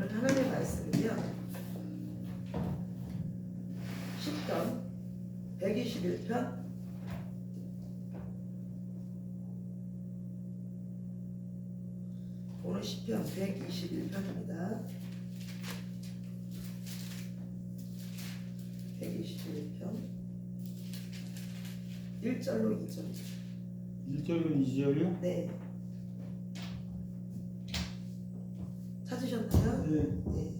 오늘 하나님의 말씀은요, 시편 121편 오늘 시편 121편입니다. 121편 1절로 2절. 1절로 2절이요? 네. 찾으셨나요? 네. 네.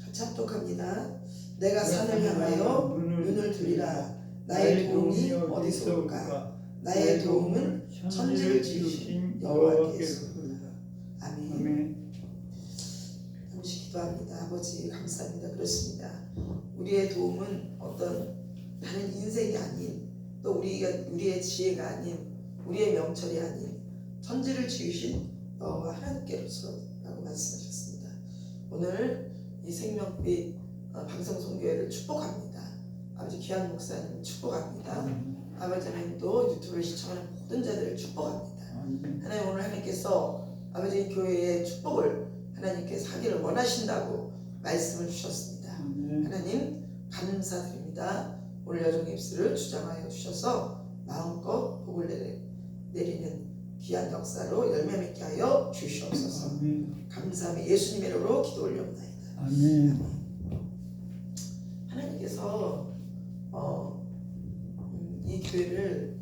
같이 합독합니다. 내가 산을 향하여 눈을 들이라. 나의 도움이 어디서 올까? 나의 도움은 천지를 지으신 여호와께로소이다. 아멘. 아멘. 잠시 기도합니다. 아버지 감사합니다. 그렇습니다. 우리의 도움은 어떤 다른 인생이 아닌, 또 우리의 지혜가 아닌, 우리의 명철이 아닌 천지를 지으신 여호와 하나님께로서라고 말씀하셨습니다. 오늘 이 생명빛 방송송교회를 축복합니다. 아버지 귀한 목사님 축복합니다. 아버지 하나님도 유튜브를 시청하는 모든 자들을 축복합니다. 하나님, 오늘 하나님께서 아버지 교회의 축복을 하나님께서 하기를 원하신다고 말씀을 주셨습니다. 하나님 감사드립니다. 오늘 여종의 입술을 주장하여 주셔서 마음껏 복을 내리는 귀한 역사로 열매 맺게 하여 주시옵소서. 감사하며 예수님의 이름으로 기도 올려옵나이다. 아멘. 하나님께서 이 교회를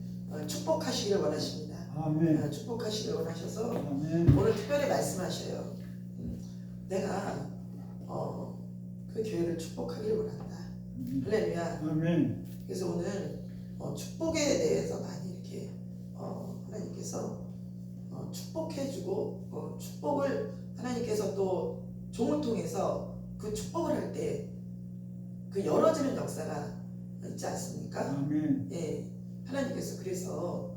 축복하시기를 원하십니다. 아멘. 축복하시기를 원하셔서 아멘. 오늘 특별히 말씀하셔요. 내가 그 교회를 축복하기를 원한다. 할렐루야. 아멘. 그래서 오늘 축복에 대해서 많이 이렇게 하나님께서 축복해주고 축복을 하나님께서 또 종을 통해서 그 축복을 할 때 그 열어지는 역사가 있지 않습니까? 아멘. 예, 하나님께서 그래서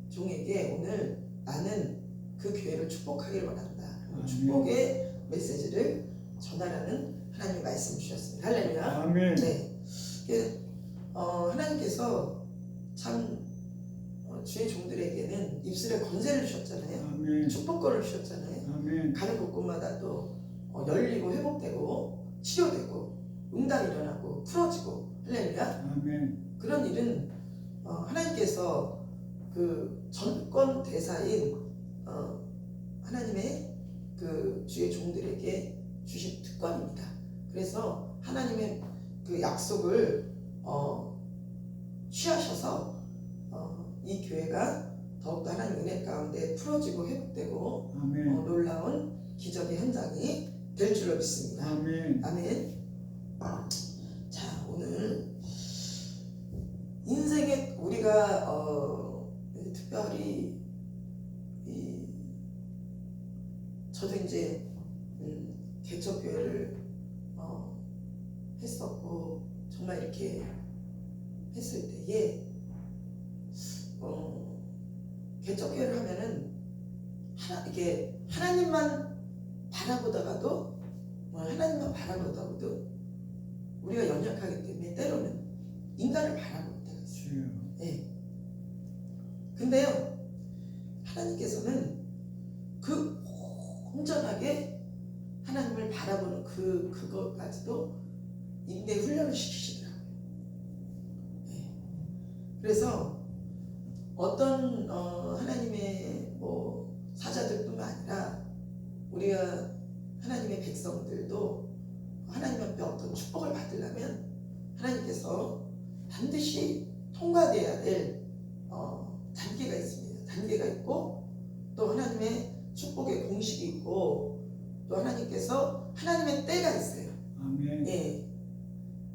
종에게 오늘 나는 그 교회를 축복하기를 원한다. 아멘. 축복의 메시지를 전하라는 하나님의 말씀 주셨습니다. 할렐루야. 아멘. 네. 하나님께서 참 주의 종들에게는 입술에 권세를 주셨잖아요. 아멘. 축복권을 주셨잖아요. 아멘. 가는 곳곳마다 또 열리고 회복되고 치료되고 응답이 일어나고 풀어지고 할렐루야. 아멘. 그런 일은 하나님께서 그 전권 대사인 하나님의 그 주의 종들에게 주신 특권입니다. 그래서 하나님의 그 약속을 취하셔서 이 교회가 더욱더 하나님 은혜 가운데 풀어지고 회복되고 아멘. 놀라운 기적의 현장이 될 줄로 믿습니다. 아멘. 아멘. 자, 오늘 인생에 우리가 특별히 저도 이제 개척교회를 했었고 정말 이렇게 했을 때에 개척교회를 하면은 이게 하나님만 바라보다가도 우리가 연약하기 때문에 때로는 인간을 바라볼 때가 있어요. 네. 근데요, 하나님께서는 그 온전하게 하나님을 바라보는 그것까지도 인내 훈련을 시키시더라고요. 네. 그래서 어떤 하나님의 사자들뿐만 아니라 우리가 하나님의 백성들도 하나님 앞에 어떤 축복을 받으려면 하나님께서 반드시 통과되어야 될 단계가 있습니다. 단계가 있고 또 하나님의 축복의 공식이 있고 또 하나님께서 하나님의 때가 있어요. 아멘. 예.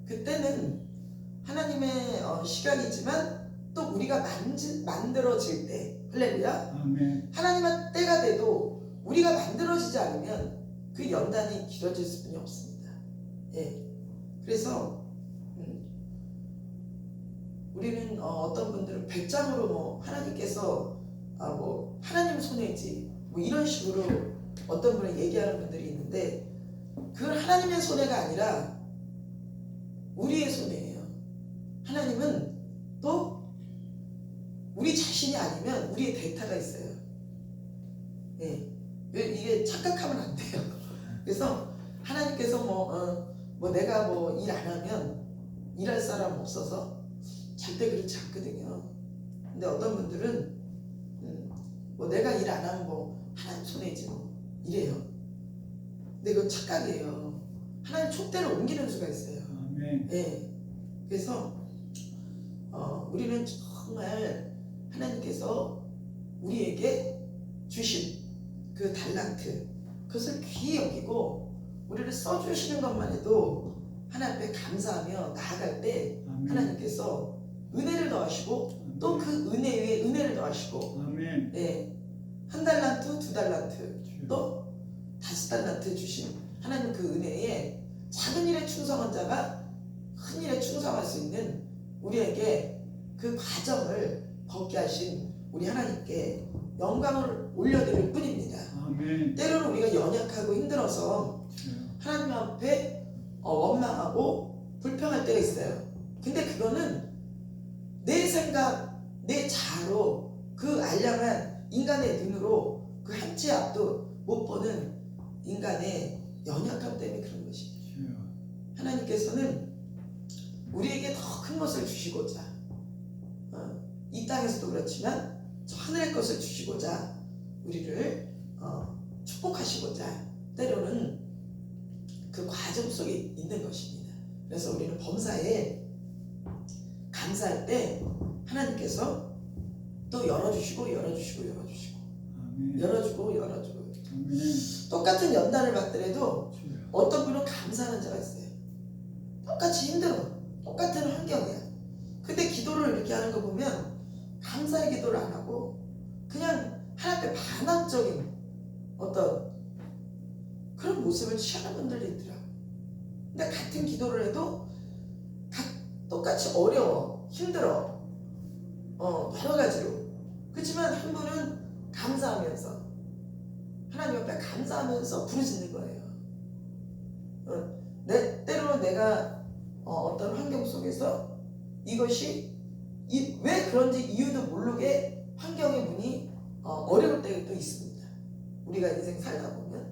그때는 하나님의 시간이지만 또 우리가 만들어질 때 할렐루야. 아멘. 하나님의 때가 돼도 우리가 만들어지지 않으면 그 연단이 길어질 수뿐이 없습니다. 예. 그래서 우리는 어떤 분들은 배짱으로 하나님께서 하나님 손해지 이런 식으로 어떤 분은 얘기하는 분들이 있는데 그건 하나님의 손해가 아니라 우리의 손해예요. 하나님은 또 우리 자신이 아니면 우리의 대타가 있어요. 예. 이게 착각하면 안 돼요. 그래서 하나님께서 뭐 내가 뭐 일 안 하면 일할 사람 없어서 절대 그렇지 않거든요. 근데 어떤 분들은 뭐 내가 일 안 하면 뭐 하나님 손해지 뭐 이래요. 근데 그건 착각이에요. 하나님 촛대를 옮기는 수가 있어요. 아멘. 예. 그래서 우리는 정말 하나님께서 우리에게 주신 그 달란트 그것을 귀히 여기고 우리를 써주시는 것만 해도 하나님 앞에 감사하며 나아갈 때 아멘. 하나님께서 은혜를 더하시고 또 그 은혜 위에 은혜를 더하시고 아멘. 예. 한 달란트, 두 달란트 주여. 또 5달란트 주신 하나님 그 은혜에 작은 일에 충성한 자가 큰 일에 충성할 수 있는 우리에게 그 과정을 걷게 하신 우리 하나님께 영광을 올려드릴 뿐입니다. 아멘. 때로는 우리가 연약하고 힘들어서 주여. 하나님 앞에 원망하고 불평할 때가 있어요. 근데 그거는 내 생각, 내 자아로 그 알량한 인간의 눈으로 그 한 치 앞도 못 보는 인간의 연약함 때문에 그런 것이에요. 주여. 하나님께서는 우리에게 더 큰 것을 주시고자 이 땅에서도 그렇지만 저 하늘의 것을 주시고자 우리를 축복하시고자 때로는 그 과정 속에 있는 것입니다. 그래서 우리는 범사에 감사할 때 하나님께서 또 열어주시고 아멘. 열어주고 아멘. 똑같은 연단을 받더라도 주여. 어떤 분은 감사하는 자가 있어요. 똑같이 힘들어. 똑같은 환경이야. 근데 기도를 이렇게 하는 거 보면 감사의 기도를 안 하고 그냥 하나님 앞에 반항적인 어떤 그런 모습을 취하는 분들이 있더라고. 근데 같은 기도를 해도 똑같이 어려워, 힘들어, 여러 가지로. 그렇지만 한 분은 감사하면서 하나님 앞에 감사하면서 부르짖는 거예요. 때로는 내가 어떤 환경 속에서 이것이 왜 그런지 이유도 모르게 환경의 문이 어려울 때가 또 있습니다. 우리가 인생 살다 보면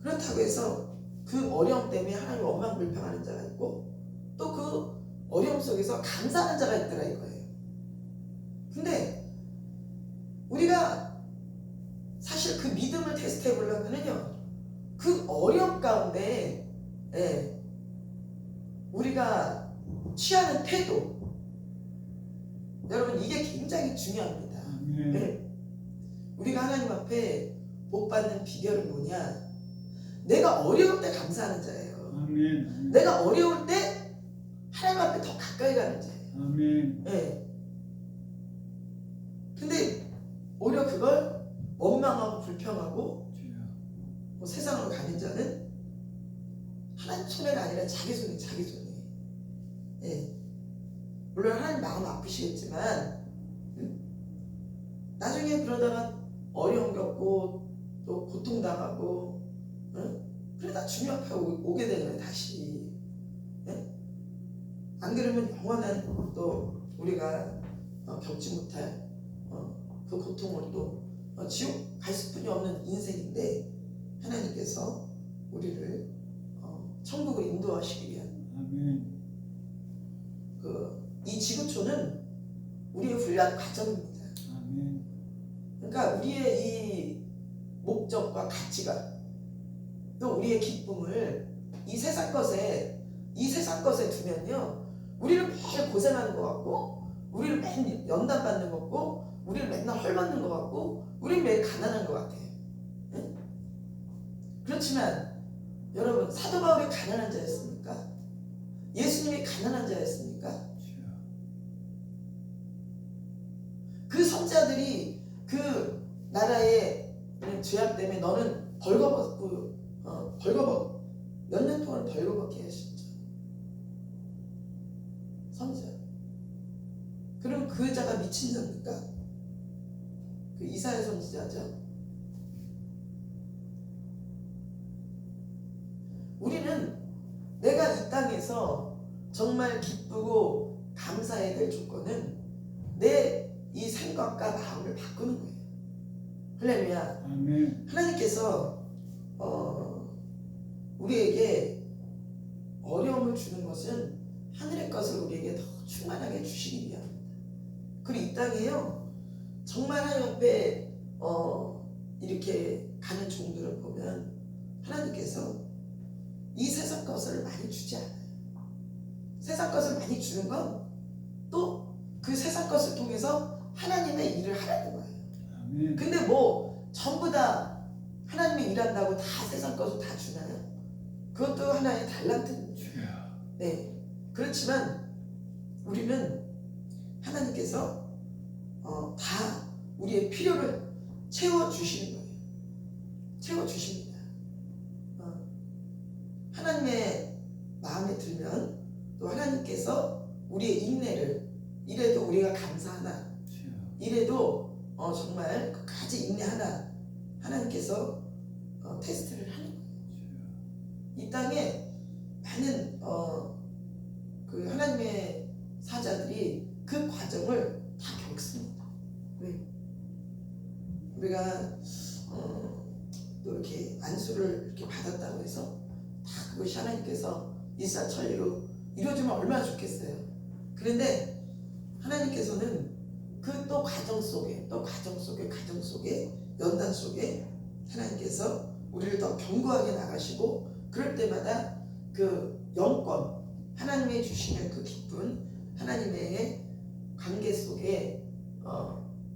그렇다고 해서 그 어려움 때문에 하나님 원망 불평하는 자가 있고 또 그 어려움 속에서 감사하는 자가 있더라 이거예요. 근데 우리가 사실 그 믿음을 테스트해 보려면요 그 어려움 가운데 우리가 취하는 태도 여러분 이게 굉장히 중요합니다. 아멘. 우리가 하나님 앞에 복 받는 비결은 뭐냐? 내가 어려울 때 감사하는 자예요. 아멘. 내가 어려울 때 하나님 앞에 더 가까이 가는 자예요. 아멘. 근데 오히려 그걸 원망하고 불평하고 주여. 뭐 세상으로 가는 자는 하나님 손해가 아니라 자기 손해. 물론 하나님 마음 아프시겠지만 나중에 그러다가 어려움 겪고 또 고통당하고 그러다 중요 앞에 오게 되잖아요 다시. 안 그러면 영원한 또 우리가 겪지 못할 그 고통을 또 지옥 갈 수뿐이 없는 인생인데 하나님께서 우리를 천국을 인도하시기 위한 아멘. 이 지구촌은 우리의 훌륭한 과정입니다. 아멘. 그러니까 우리의 이 목적과 가치가 또 우리의 기쁨을 이 세상 것에 두면요 우리를 매일 고생하는 것 같고 우리를 매일 연단받는 것 같고 우리를 맨날 헐벗는 것 같고 우리는 매일 가난한 것 같아요. 그렇지만 여러분 사도 바울이 가난한 자였습니까? 예수님이 가난한 자였습니까? 주여. 그 선자들이 그 나라의 죄악 때문에 너는 벌거벗고 몇 년 동안 벌거벗게 하셨죠. 선자. 그럼 그 자가 미친 자입니까? 그 이사야 선지자죠. 우리는 내가 이 땅에서 정말 기쁘고 감사해야 될 조건은 내 이 생각과 마음을 바꾸는 거예요. 할렐루야. 아멘. 하나님께서 우리에게 어려움을 주는 것은 하늘의 것을 우리에게 더 충만하게 주시기 위함입니다. 그리고 이 땅에요, 정말 하나님 앞에 이렇게 가는 종들을 보면 하나님께서 이 세상 것을 많이 주지 않아요. 세상 것을 많이 주는 건 또 그 세상 것을 통해서 하나님의 일을 하라는 거예요. 아멘. 근데 뭐 전부 다 하나님이 일한다고 다 세상 것을 다 주나요? 그것도 하나의 달란트입니다. 주여. 네. 그렇지만 우리는 하나님께서 다 우리의 필요를 채워주시는 거예요. 채워주십니다. 하나님의 마음에 들면 또 하나님께서 우리의 인내를, 이래도 우리가 감사하나, 주여. 이래도 정말 끝까지 인내하나, 하나님께서 테스트를 하는 거예요. 주여. 이 땅에 많은 그 하나님의 사자들이 그 과정을 다 겪습니다. 왜? 우리가 또 이렇게 안수를 이렇게 받았다고 해서 다 그것이 하나님께서 일사천리로 이루어지면 얼마나 좋겠어요. 그런데 하나님께서는 그 또 가정 속에 연단 속에 하나님께서 우리를 더 견고하게 나가시고, 그럴 때마다 그 영권, 하나님의 주시는 그 깊은 하나님의 관계 속에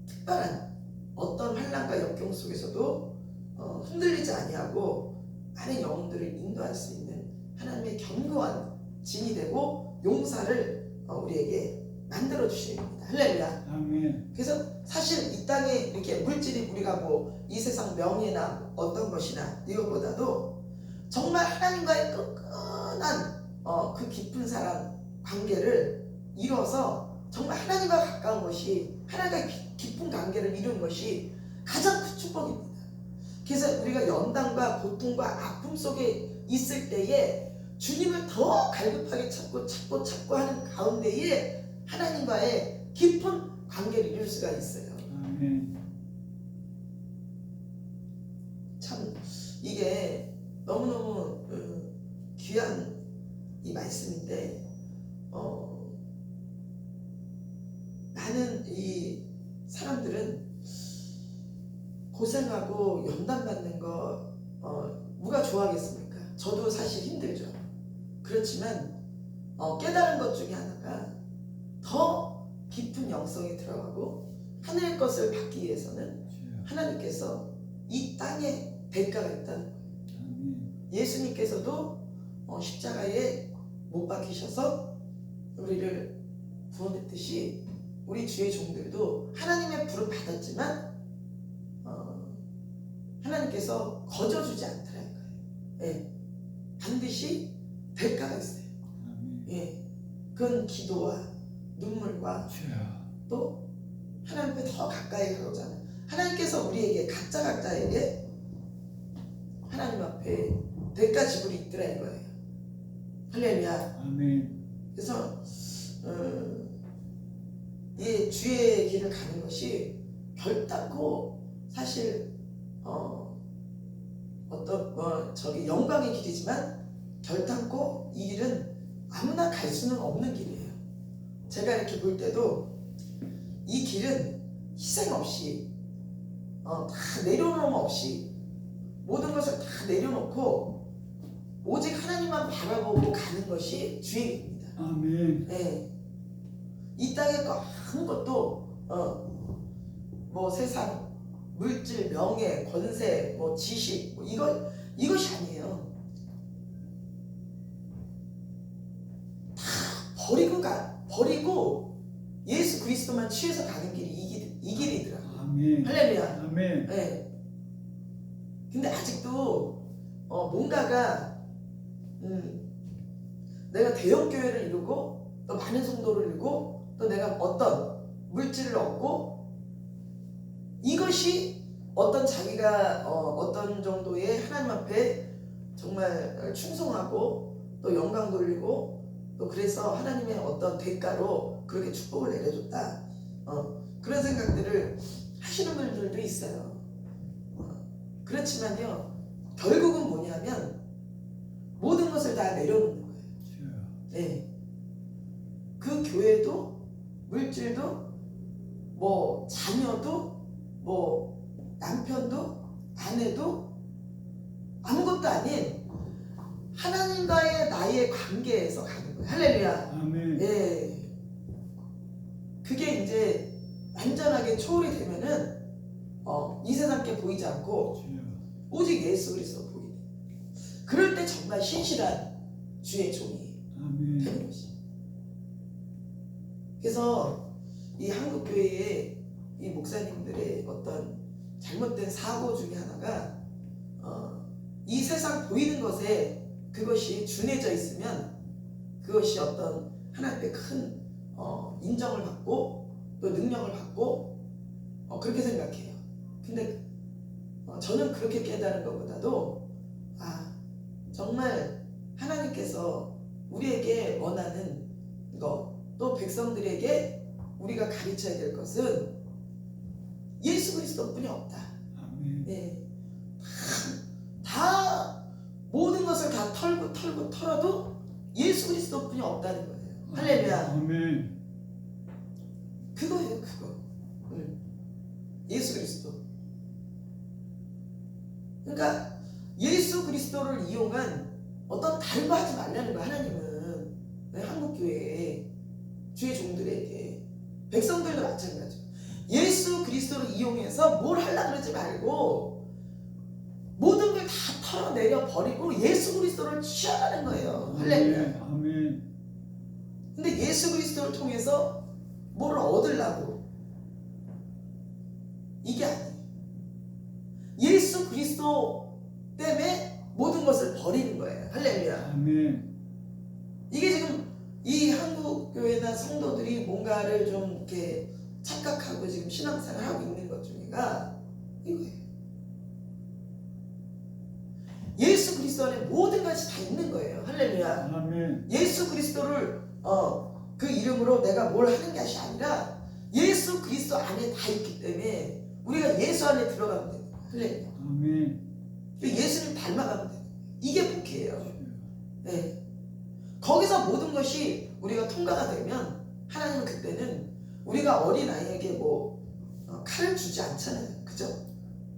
특별한 어떤 환난과 역경 속에서도 흔들리지 아니하고 많은 영혼들을 인도할 수 있는 하나님의 견고한 진이 되고 용사를 우리에게 만들어 주시는 겁니다. 할렐루야. 아멘. 그래서 사실 이 땅에 이렇게 물질이, 우리가 뭐 이 세상 명예나 어떤 것이나 이것보다도 정말 하나님과의 끈끈한 그 깊은 사랑 관계를 이뤄서 정말 하나님과 가까운 것이, 하나님과 깊은 관계를 이루는 것이 가장 큰 축복입니다. 그래서 우리가 연단과 고통과 아픔 속에 있을 때에 주님을 더 갈급하게 찾고 하는 가운데에 하나님과의 깊은 관계를 이룰 수가 있어요. 아멘. 참 이게 너무너무 귀한 이 말씀인데, 많은 이 사람들은 고생하고 연단받는 거 누가 좋아하겠습니까? 저도 사실 힘들죠. 그렇지만 깨달은 것 중에 하나가, 더 깊은 영성에 들어가고 하늘의 것을 받기 위해서는 주여. 하나님께서 이 땅에 대가가 있다는 거예요. 아멘. 예수님께서도 십자가에 못 박히셔서 우리를 구원했듯이 우리 주의 종들도 하나님의 부름 받았지만 하나님께서 거저주지 않더라는 거예요. 예. 반드시 대가가 있어요. 아멘. 예. 그건 기도와 눈물과 주여. 또 하나님 앞에 더 가까이 가고자 하는, 하나님께서 우리에게 각자에게 하나님 앞에 대가 지불이 있더라 이거예요. 할렐루야. 아멘. 그래서 이 주의 길을 가는 것이 결단코 사실 영광의 길이지만 결단코 이 길은 아무나 갈 수는 없는 길이에요. 제가 이렇게 볼 때도 이 길은 희생 없이 다 내려놓음 없이 모든 것을 다 내려놓고 오직 하나님만 바라보고 가는 것이 주의 길입니다. 아멘. 네. 이 땅에 거 아무것도 뭐 세상 물질, 명예, 권세, 뭐 지식, 뭐 이것이 아니에요. 다 버리고 예수 그리스도만 취해서 가는 길이 이 길이더라고요. 아멘. 할렐루야. 아멘. 네. 근데 아직도 뭔가가 내가 대형 교회를 이루고 또 많은 성도를 이루고 또 내가 어떤 물질을 얻고, 이것이 어떤 자기가 어떤 정도의 하나님 앞에 정말 충성하고 또 영광 돌리고 또 그래서 하나님의 어떤 대가로 그렇게 축복을 내려줬다, 그런 생각들을 하시는 분들도 있어요. 그렇지만요, 결국은 뭐냐면 모든 것을 다 내려놓는 거예요. 주여. 네. 그 교회도, 물질도, 뭐 자녀도, 뭐 남편도, 아내도, 아무것도 아닌 하나님과의 나의 관계에서 가는 거예요. 할렐루야. 아멘. 예. 그게 이제 완전하게 초월이 되면은 이 세상께 보이지 않고 주여. 오직 예수 그리스도 보이네. 그럴 때 정말 신실한 주의 종이 아멘. 되는 것이. 그래서 이 한국 교회의 이 목사님들의 어떤 잘못된 사고 중에 하나가 이 세상 보이는 것에 그것이 준해져 있으면 그것이 어떤 하나님의 큰 인정을 받고 또 능력을 받고 그렇게 생각해요. 근데 저는 그렇게 깨달은 것보다도 정말 하나님께서 우리에게 원하는 것, 또 백성들에게 우리가 가르쳐야 될 것은 예수 그리스도뿐이 없다. 아멘. 네. 다 모든 것을 다 털고 털어도 예수 그리스도뿐이 없다는 거예요. 할렐루야. 아멘. 그거예요, 그거. 예수 그리스도. 그러니까 예수 그리스도를 이용한 어떤 다른 거 하지 말라는 거야. 하나님은 한국 교회에 주의 종들에게, 백성들도 마찬가지죠. 예수 그리스도를 이용해서 뭘 하려고 그러지 말고 모든 걸 다 털어내려 버리고 예수 그리스도를 취하라는 거예요. 할렐루야. 아멘. 근데 예수 그리스도를 통해서 뭐를 얻으려고, 이게 아니에요. 예수 그리스도 때문에 모든 것을 버리는 거예요. 할렐루야. 아멘. 이게 지금 이 한국 교회나 성도들이 뭔가를 좀 이렇게 착각하고 지금 신앙생활을 하고 있는 것 중에가 이거예요. 예수 그리스도 안에 모든 것이 다 있는 거예요. 할렐루야. 아멘. 예수 그리스도를 그 이름으로 내가 뭘 하는 것이 아니라 예수 그리스도 안에 다 있기 때문에 우리가 예수 안에 들어가면 돼요. 할렐루야. 아멘. 예수를 닮아가면 돼요. 이게 복이에요. 네. 거기서 모든 것이 우리가 통과가 되면 하나님은 그때는 우리가 어린아이에게 뭐 칼을 주지 않잖아요. 그죠?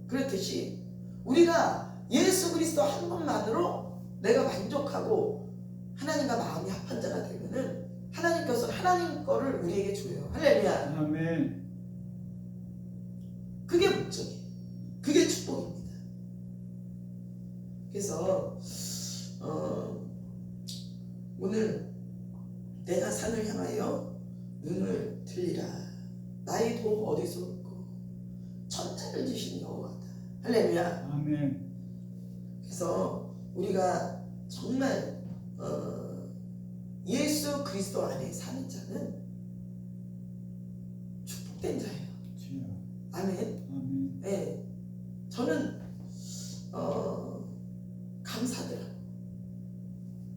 그렇듯이 우리가 예수 그리스도 한 분만으로 내가 만족하고 하나님과 마음이 합한 자가 되면은 하나님께서 하나님 거를 우리에게 줘요. 할렐루야. 아멘. 그게 목적이에요. 그게 축복입니다. 그래서 오늘 내가 산을 향하여 눈을 들리라. 나의 도움 어디서 올고 천자를 지신 여호와다. 할렐루야. 아멘. 그래서 우리가 정말 예수 그리스도 안에 사는 자는 축복된 자예요. 주여. 아멘. 아멘. 네. 저는 감사드려요.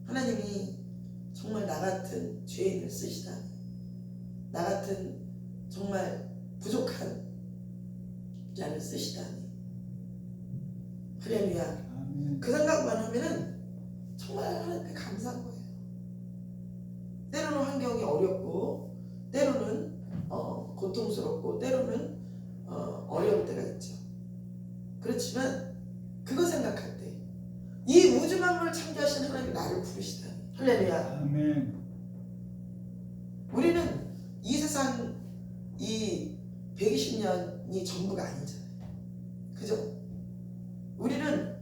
하나님이 정말 나 같은 죄인을 쓰시다니, 나 같은 정말 부족한 자를 쓰시다니. 할렐루야. 아멘. 그 생각만 하면은 정말 하나님께 감사한 거예요. 때로는 환경이 어렵고, 때로는 고통스럽고, 때로는 어려울 때가 있죠. 그렇지만 그거 생각할 때 이 우주 만물을 창조하신 하나님이 나를 부르시다니. 할렐루야. 아멘. 우리는 이 세상 이 120년이 전부가 아니잖아요. 그죠? 우리는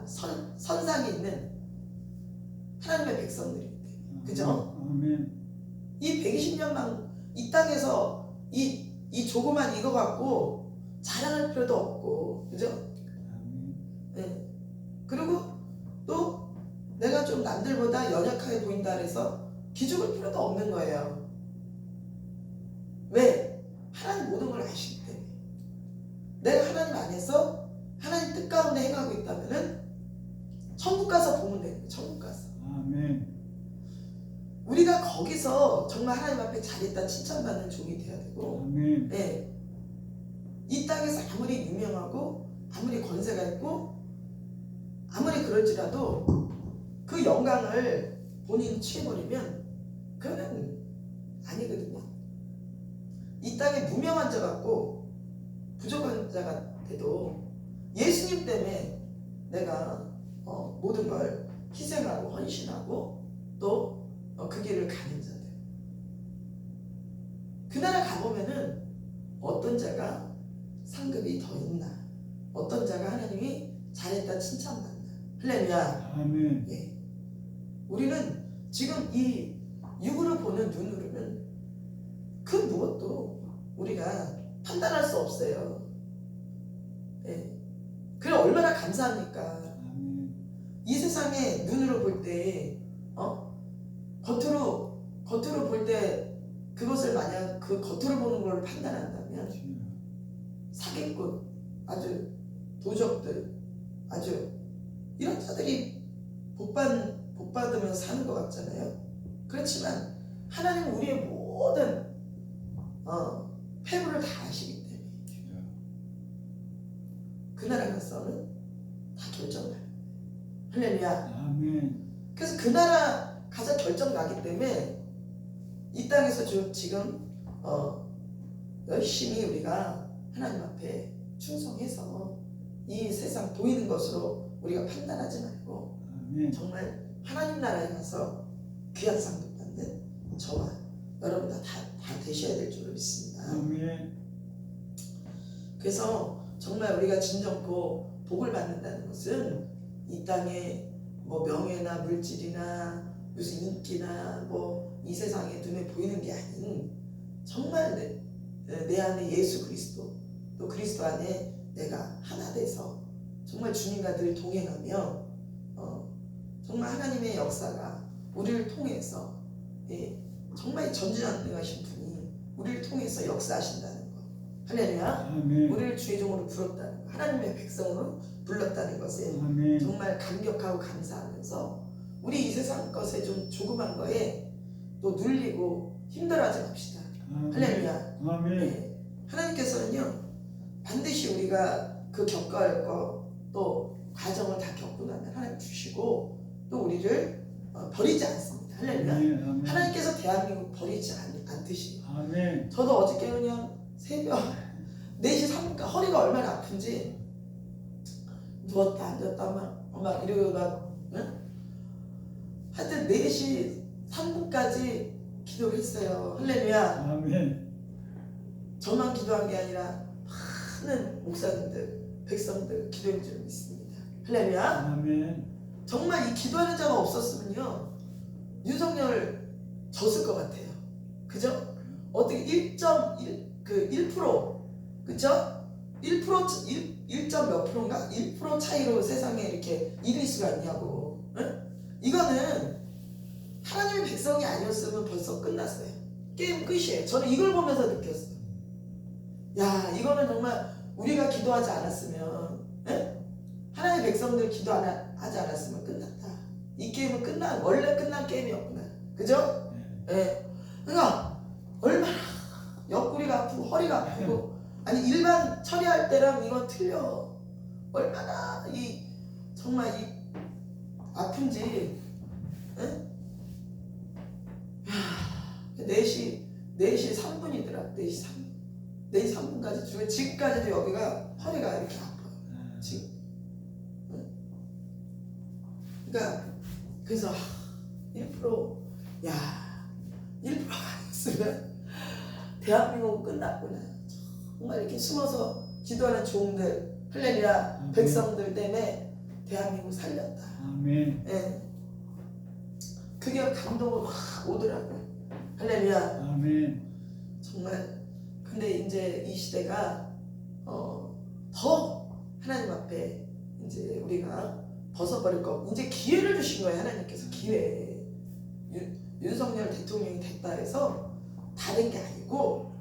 선상에 있는 하나님의 백성들이기 때문에. 그죠? 아멘. 이 120년만 이 땅에서 이 조그만 이거 갖고 자랑할 필요도 없고, 그죠? 아멘. 네. 그리고 또 내가 좀 남들보다 연약하게 보인다 해서 기죽을 필요도 없는 거예요. 왜? 하나님 모든 걸 아시기 때문에. 내가 하나님 안에서 하나님 뜻 가운데 행하고 있다면은 천국 가서 보면 돼요. 천국 가서. 아멘. 우리가 거기서 정말 하나님 앞에 잘했다 칭찬받는 종이 돼야 되고, 아멘. 네. 이 땅에서 아무리 유명하고 아무리 권세가 있고 아무리 그럴지라도 그 영광을 본인이 취해버리면 그거는 아니거든요. 이 땅에 무명한 자 같고 부족한 자가 돼도 예수님 때문에 내가 모든 걸 희생하고 헌신하고 또 그 길을 가는 자들, 그 나라 가보면은 어떤 자가 상급이 더 있나, 어떤 자가 하나님이 잘했다 칭찬받나. 할렐루야. 아멘. 예. 우리는 지금 이 육으로 보는 눈으로는 그 무엇도 우리가 판단할 수 없어요. 예. 그래 얼마나 감사합니까? 아멘. 이 세상에 눈으로 볼 때, 겉으로 볼 때 그것을 만약 그 겉으로 보는 걸 판단한다면 주여. 사기꾼, 아주 도적들, 아주 이런 자들이 복 받으면 사는 것 같잖아요. 그렇지만 하나님은 우리의 모든 패부를 다 아시기 때문에 주여. 그 나라 가서는 다 결정나요. 할렐루야. 아멘. 그래서 그 나라 가서 결정 나기 때문에 이 땅에서 지금 열심히 우리가 하나님 앞에 충성해서 이 세상 보이는 것으로 우리가 판단하지 말고 아멘. 정말 하나님 나라에 가서 귀한 상급 받는 저와 여러분 다 되셔야 될 줄로 믿습니다. 아멘. 그래서 정말 우리가 진정코 복을 받는다는 것은 이 땅에 뭐 명예나 물질이나 무슨 인기나 뭐 이 세상에 눈에 보이는 게 아닌 정말 내 안에 예수 그리스도 또 그리스도 안에 내가 하나 돼서 정말 주님과 늘 동행하며 정말 하나님의 역사가 우리를 통해서 정말 전지전능하신 분이 우리를 통해서 역사하신다는 것. 할렐루야. 아멘. 우리를 주의 종으로 부렀다는 것, 하나님의 백성으로 불렀다는 것에 아멘. 정말 감격하고 감사하면서 우리 이 세상 것에 좀 조그만 거에 또 눌리고 힘들어하지 맙시다. 할렐루야. 아멘. 네. 하나님께서는요 반드시 우리가 그 겪어야 할 거 또 과정을 다 겪고 나면 하나님 주시고 또 우리를 버리지 않습니다. 할렐루야. 아멘. 하나님께서 대한민국 버리지 않듯이 아멘. 저도 어저께 그냥 새벽 4시 3분까지 허리가 얼마나 아픈지 누웠다 앉았다 막 이러고 막 하여튼 4시 3분까지 기도를 했어요. 할렐루야. 아멘. 저만 기도한 게 아니라 많은 목사님들 백성들 기도한 줄 믿습니다. 할렐루야. 아멘. 정말 이 기도하는 자가 없었으면요 윤석열 졌을 것 같아요. 그죠? 어떻게 1.1% 그죠? 1점 몇 프로인가? 1% 차이로 세상에 이렇게 이길 수가 있냐고. 응? 이거는 하나님의 백성이 아니었으면 벌써 끝났어요. 게임 끝이에요. 저는 이걸 보면서 느꼈어요. 야, 이거는 정말 우리가 기도하지 않았으면, 하나님의 백성들 기도하지 않았으면 끝났다. 이 게임은 원래 끝난 게임이었구나. 그죠? 예. 그러니까 얼마나 옆구리가 아프고 허리가 아프고 아니 일반 처리할 때랑 이건 틀려. 얼마나 정말 아픈지. 예? 4시 3분이더라. 4시 3분까지 지금까지도 여기가 허리가 이렇게 아파요. 지금. 그러니까 그래서 1%야 1%가 아니었으면 대한민국은 끝났구나. 정말 이렇게 숨어서 기도하는 종들 할렐루야 백성들 때문에 대한민국 살렸다. 아멘. 예. 그게 감동으로 확 오더라고요. 할렐루야. 아멘. 정말 근데 이제 이 시대가 더 하나님 앞에 이제 우리가 벗어버릴 거 이제 기회를 주신 거예요. 하나님께서 기회. 윤석열 대통령이 됐다 해서 다 된 게 아니고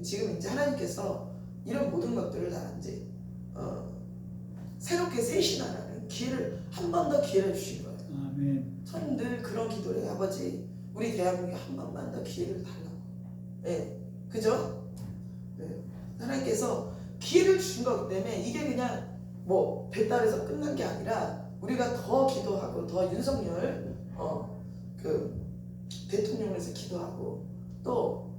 지금 이제 하나님께서 이런 모든 것들을 다 이제 새롭게 쇄신하라는 기회를 한 번 더 기회를 주신 거예요. 아멘. 저는 늘 그런 기도를 해요. 아버지 우리 대한민국에 한 번만 더 기회를 달라고. 예, 그죠? 네. 하나님께서 기회를 주신 거기 때문에 이게 그냥 뭐 배달에서 끝난 게 아니라 우리가 더 기도하고 더 윤석열 그 대통령을 위해서 기도하고 또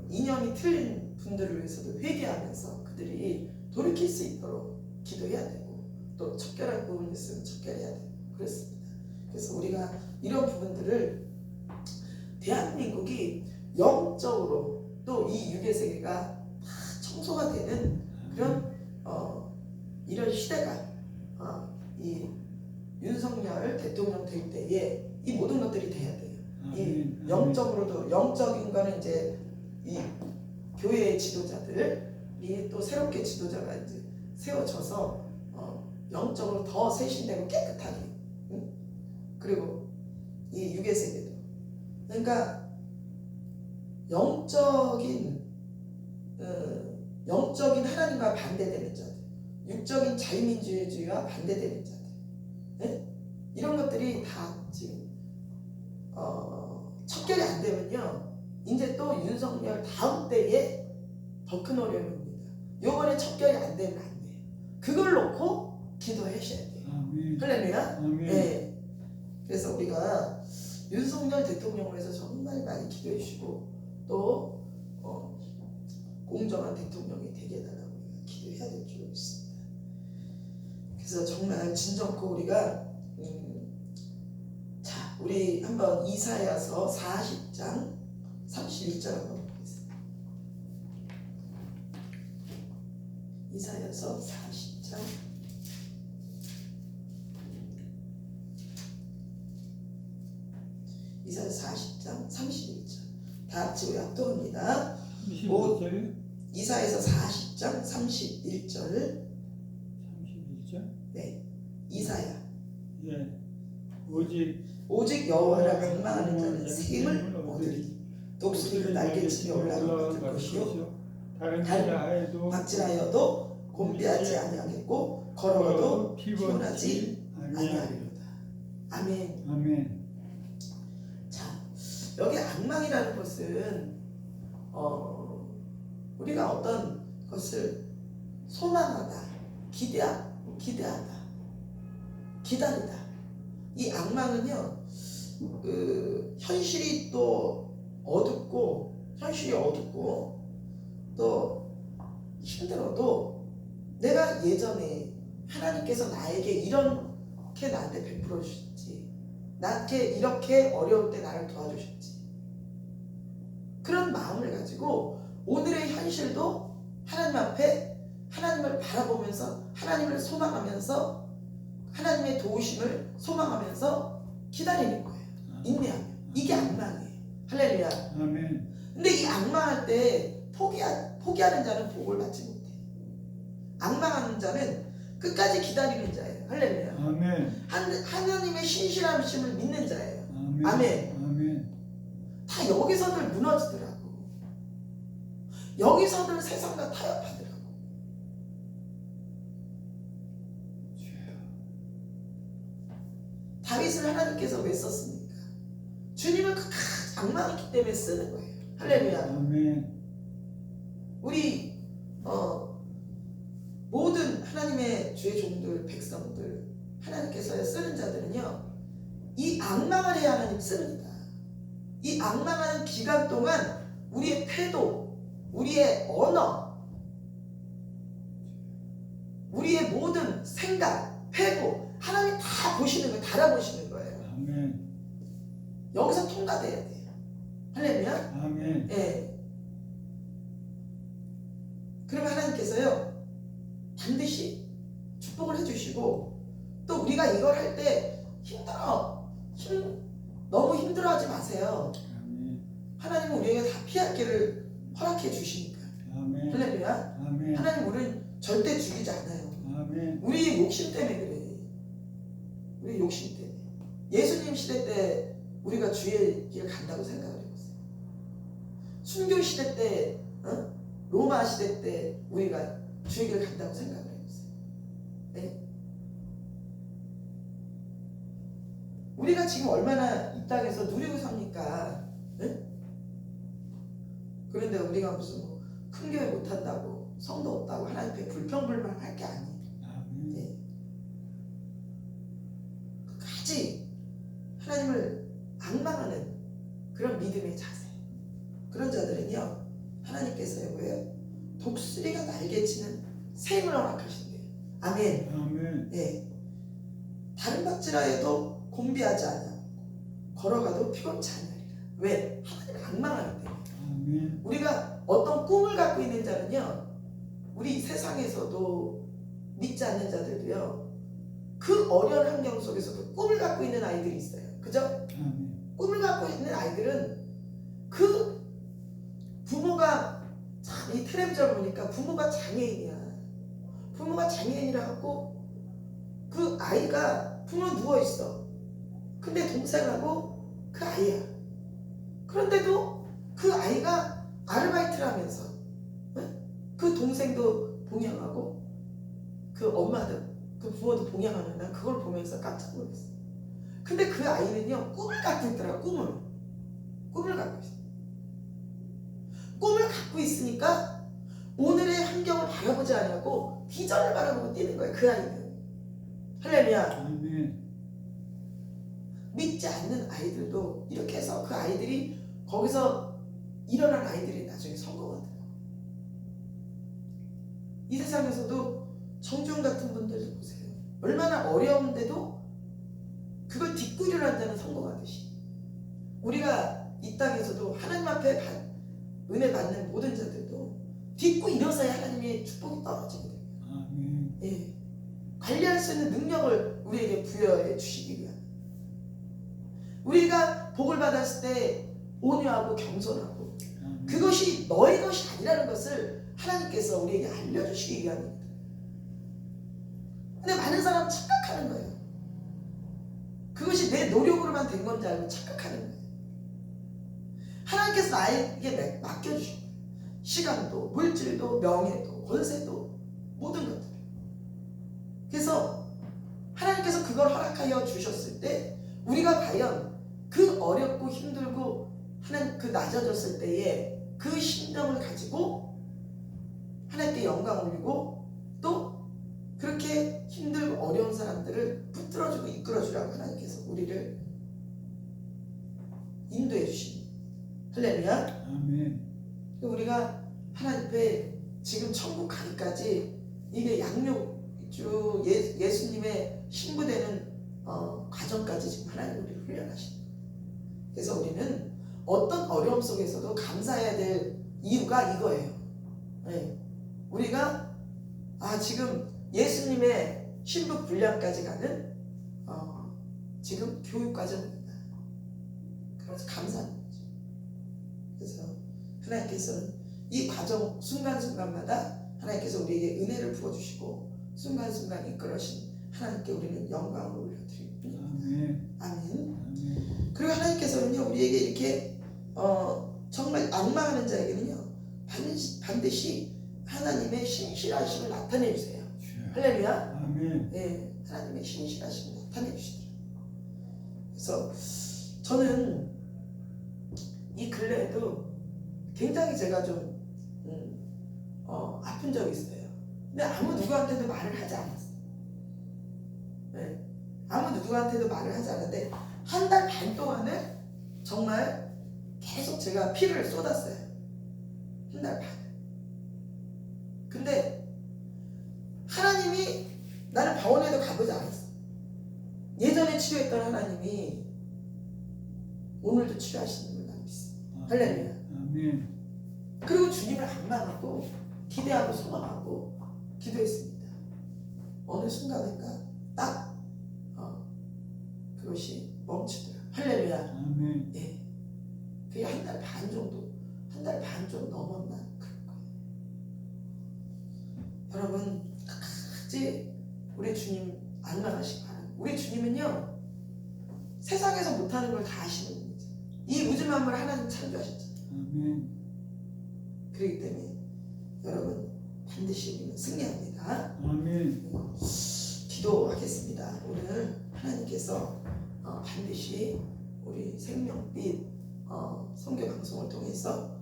이념이 틀린 분들을 위해서도 회개하면서 그들이 돌이킬 수 있도록 기도해야 되고 또 척결할 부분이 있으면 척결해야 되고 그렇습니다. 그래서 우리가 이런 부분들을 대한민국이 영적으로 또 이 유괴 세계가 다 청소가 되는 그런 이런 시대가 이 윤석열 대통령 될 때에 이 모든 것들이 돼야 돼요. 이 영적으로도 영적인 거는 이제 이 교회의 지도자들이 또 새롭게 지도자가 이제 세워져서 영적으로 더 세신되고 깨끗하게 그리고 이 유괴 세계도 그러니까 영적인 하나님과 반대되는 자들, 육적인 자유민주주의와 반대되는 자들, 네? 이런 것들이 다 지금 척결이 안 되면요, 이제 또 윤석열 다음 때에 더 큰 어려움이 옵니다. 요번에 척결이 안 되면 안 돼요. 그걸 놓고 기도하셔야 돼요. 할렐루야. 네. 그래서 우리가 윤석열 대통령을 위해서 정말 많이 기도해 주시고 또 공정한 대통령이 되게 해달라고 우리가 기도해야 될 줄 믿습니다. 그래서 정말 진정코 우리가 자 우리 한번 이사야서 40장 31절 한번 보겠습니다. 이사야서 40장 이사야서 40장 31절 다 같이 우리 합독합니다. 이사야서 40장 31절 31절 네 이사야 예. 오직 여호와를 갈망하는 자는 생을 얻으리 독수리도 날개치며 올라갈 것이요 다른 박질하여도 곤비하지 아니하겠고 걸어가도 피곤하지 아니하리로다. 아멘. 아멘. 자 여기 악망이라는 것은 우리가 어떤 것을 소망하다, 기대하다, 기다리다. 이 악망은요, 현실이 또 현실이 어둡고 또 힘들어도 내가 예전에 하나님께서 나에게 이렇게 나한테 베풀어 주셨지, 나한테 이렇게 어려울 때 나를 도와주셨지. 그런 마음을 가지고 오늘의 현실도 하나님 앞에 하나님을 바라보면서 하나님을 소망하면서 하나님의 도우심을 소망하면서 기다리는 거예요. 인내하며. 이게 악망이에요. 할렐루야. 아멘. 근데 이 악망할 때 포기하는 자는 복을 받지 못해. 악망하는 자는 끝까지 기다리는 자예요. 할렐루야. 아멘. 하나님의 신실하심을 믿는 자예요. 아멘. 아멘. 아멘. 다 여기서들 무너지더라고. 여기서들 세상과 타협하더라고. 다윗을 하나님께서 왜 썼습니까? 주님을 끝까지 악망했기 때문에 쓰는 거예요. 할렐루야. 아멘. 우리 모든 하나님의 주의 종들, 백성들, 하나님께서 쓰는 자들은요, 이 악망을 해야 하나님 씁니다. 이 악망하는 기간 동안 우리의 태도, 우리의 언어, 우리의 모든 생각, 회고 하나님 다 보시는 거예요. 달아보시는 거예요. 아멘. 여기서 통과돼야 돼요. 할렐루야. 아멘. 예. 그러면 하나님께서요 반드시 축복을 해주시고 또 우리가 이걸 할 때 너무 힘들어하지 마세요. 아멘. 하나님은 우리에게 다 피할 길을 허락해 주시니까. 아멘. 할렐루야. 아멘. 하나님 우리는 절대 죽이지 않아요. 아멘. 우리 욕심 때문에 그래. 우리 욕심 때문에. 예수님 시대 때 우리가 주의 길 간다고 생각을 해보세요. 순교 시대 때, 로마 시대 때 우리가 주의 길 간다고 생각을 해보세요. 네? 우리가 지금 얼마나 이 땅에서 누리고 삽니까? 네? 그런데 우리가 무슨 큰 교회 못한다고 성도 없다고 불평불만할 게 아니에요. 아멘. 네. 끝까지 하나님을 앙망하는 그런 믿음의 자세. 그런 자들은요, 하나님께서요, 뭐예요? 독수리가 날개치는 샘을 허락하신대요. 아멘. 아멘. 예. 다른 박지라 해도 곤비하지 않아. 걸어가도 피곤치 않으리라. 왜? 하나님을 앙망하기 때문에. 아멘. 우리가 어떤 꿈을 갖고 있는 자는요, 우리 세상에서도 믿지 않는 자들도요, 그 어려운 환경 속에서도 꿈을 갖고 있는 아이들이 있어요. 그죠? 아멘. 꿈을 갖고 있는 아이들은 그 부모가 참 이 텔레비전 보니까 부모가 장애인이야. 부모가 장애인이라 갖고 그 아이가 부모 누워 있어. 근데 동생하고 그 아이야. 그런데도 그 아이가 아르바이트를 하면서 그 동생도 봉양하고 그 엄마도 그 부모도 봉양하는 난 그걸 보면서 깜짝 놀랐어. 근데 그 아이는요 꿈을 갖고 있더라. 꿈을 갖고 있어. 꿈을 갖고 있으니까 오늘의 환경을 바라보지 않고 비전을 바라보고 뛰는 거예요. 그 아이는. 할렐루야. 아멘. 믿지 않는 아이들도 이렇게 해서 그 아이들이 거기서 일어난 아이들이 나중에 성공하더라고요. 이 세상에서도 정중 같은 분들도 보세요. 얼마나 어려운데도 그걸 딛고 일어난 자는 성공하듯이 우리가 이 땅에서도 하나님 앞에 은혜 받는 모든 자들도 딛고 일어서야 하나님의 축복이 떨어지게 됩니다. 아멘. 예. 관리할 수 있는 능력을 우리에게 부여해 주시기 위한 우리가 복을 받았을 때 온유하고 겸손하고 아멘. 그것이 너의 것이 아니라는 것을 하나님께서 우리에게 알려주시기 위함입니다. 근데 많은 사람은 착각하는 거예요. 그것이 내 노력으로만 된 건지 알고 착각하는 거예요. 하나님께서 나에게 맡겨주신 거예요. 시간도, 물질도, 명예도, 권세도, 모든 것들. 그래서 하나님께서 그걸 허락하여 주셨을 때 우리가 과연 그 어렵고 힘들고 하나님 그 낮아졌을 때에 그 심정을 가지고 하나님께 영광 올리고 또 그렇게 힘들고 어려운 사람들을 붙들어주고 이끌어주라고 하나님께서 우리를 인도해 주십니다. 할렐루야. 아멘. 우리가 하나님 앞에 지금 천국 가기까지 이게 양육주 예수님의 신부되는 과정까지 지금 하나님 우리를 훈련하십니다. 그래서 우리는 어떤 어려움 속에서도 감사해야 될 이유가 이거예요. 네. 우리가 지금 예수님의 신부 분량까지 가는 지금 교육 과정입니다. 그래서 감사하는 거죠. 그래서 하나님께서는 이 과정 순간순간마다 하나님께서 우리에게 은혜를 부어주시고 순간순간 이끌어신 하나님께 우리는 영광을 올려드립니다. 아멘. 아멘. 아멘. 그리고 하나님께서는요 우리에게 이렇게 정말 앙망하는 자에게는요 반드시 하나님의 신실하심을 나타내 주세요. 할렐루야. 아멘. 네, 하나님의 신실하심을 나타내 주시더라고요. 그래서 저는 이 근래에도 굉장히 제가 좀 아픈 적이 있어요. 근데 아무 누구한테도 말을 하지 않았어요. 네, 아무 누구한테도 말을 하지 않았는데 한 달 반 동안을 정말 계속 제가 피를 쏟았어요. 한 달 반. 근데 하나님이 나는 병원에도 가보지 않았어. 예전에 치료했던 하나님이 오늘도 치료하시는 걸 나는 믿습니다. 할렐루야. 아멘. 그리고 주님을 앙망하고 기대하고 소망하고 기도했습니다. 어느 순간인가 딱 그것이 멈추더라. 할렐루야. 아멘. 예. 그게 한 달 반 정도, 한 달 반 좀 넘었나 그럴 거예요. 여러분 끝까지 우리 주님 앙망하시기 바랍니다. 우리 주님은요 세상에서 못하는 걸 다 하시는 분이죠. 이 우주 만물을 하나님 창조하셨잖아요. 아멘. 그렇기 때문에 여러분 반드시 우리는 승리합니다. 아멘. 기도하겠습니다. 오늘 하나님께서 반드시 우리 생명빛 선교 방송을 통해서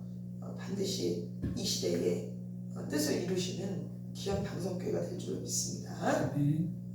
반드시 이 시대에 뜻을 이루시는 귀한 방송교회가 될 줄 믿습니다. 아멘.